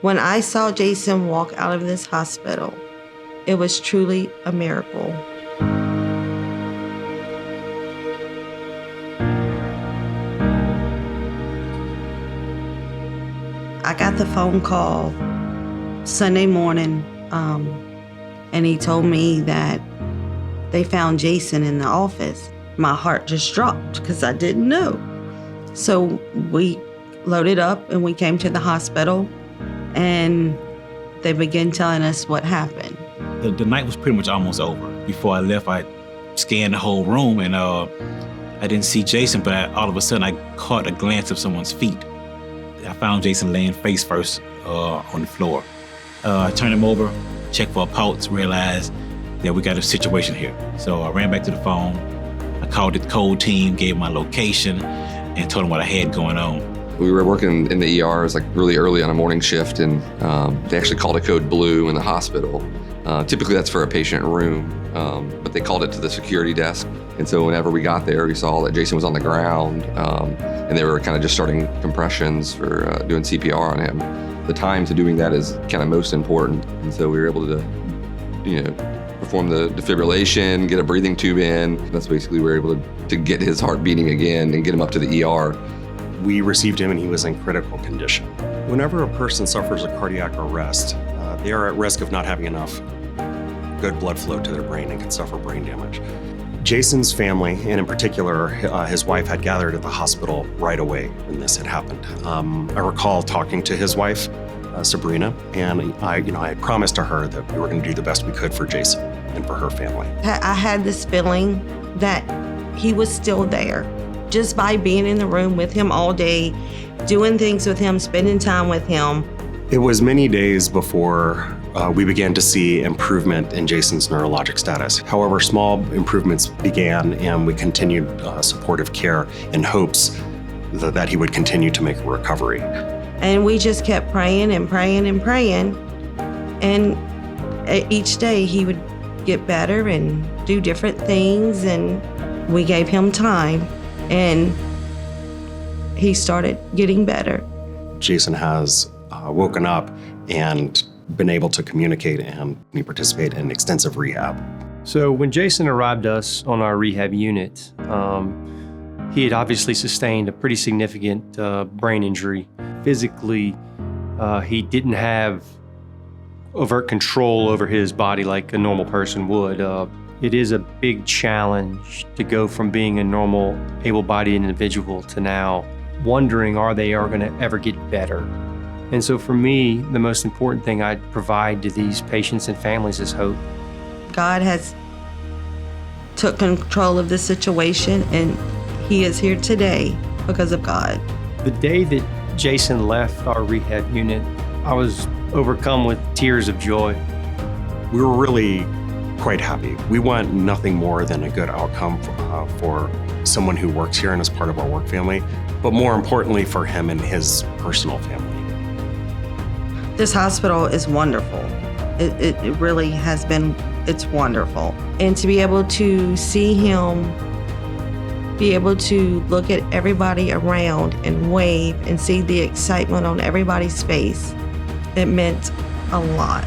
When I saw Jason walk out of this hospital, it was truly a miracle. I got the phone call Sunday morning, and he told me that they found Jason in the office. My heart just dropped because I didn't know. So we loaded up and we came to the hospital, and they began telling us what happened. The night was pretty much almost over. Before I left, I scanned the whole room, and I didn't see Jason, but all of a sudden I caught a glance of someone's feet. I found Jason laying face first on the floor. I turned him over, checked for a pulse, realized that we got a situation here. So I ran back to the phone. I called the code team, gave my location, and told them what I had going on. We were working in the ER. It was like really early on a morning shift, and they actually called it code blue in the hospital. Typically that's for a patient room, but they called it to the security desk. And so whenever we got there, we saw that Jason was on the ground, and they were kind of just starting compressions for doing CPR on him. The time to doing that is kind of most important. And so we were able to, perform the defibrillation, get a breathing tube in. That's basically we were able to get his heart beating again and get him up to the ER. We received him and he was in critical condition. Whenever a person suffers a cardiac arrest, they are at risk of not having enough good blood flow to their brain and can suffer brain damage. Jason's family, and in particular his wife, had gathered at the hospital right away when this had happened. I recall talking to his wife, Sabrina, and I promised to her that we were going to do the best we could for Jason and for her family. I had this feeling that he was still there. Just by being in the room with him all day, doing things with him, spending time with him. It was many days before we began to see improvement in Jason's neurologic status. However, small improvements began, and we continued supportive care in hopes that he would continue to make a recovery. And we just kept praying and praying and praying. And each day he would get better and do different things, and we gave him time, and he started getting better. Jason has woken up and been able to communicate, and we participate in extensive rehab. So when Jason arrived us on our rehab unit, he had obviously sustained a pretty significant brain injury. Physically, he didn't have overt control over his body like a normal person would. It is a big challenge to go from being a normal, able-bodied individual to now wondering, are they going to ever get better? And so for me, the most important thing I provide to these patients and families is hope. God has took control of the situation, and he is here today because of God. The day that Jason left our rehab unit, I was overcome with tears of joy. We were really quite happy. We want nothing more than a good outcome for someone who works here and is part of our work family, but more importantly for him and his personal family. This hospital is wonderful. It really has been, it's wonderful. And to be able to see him, be able to look at everybody around and wave and see the excitement on everybody's face, it meant a lot.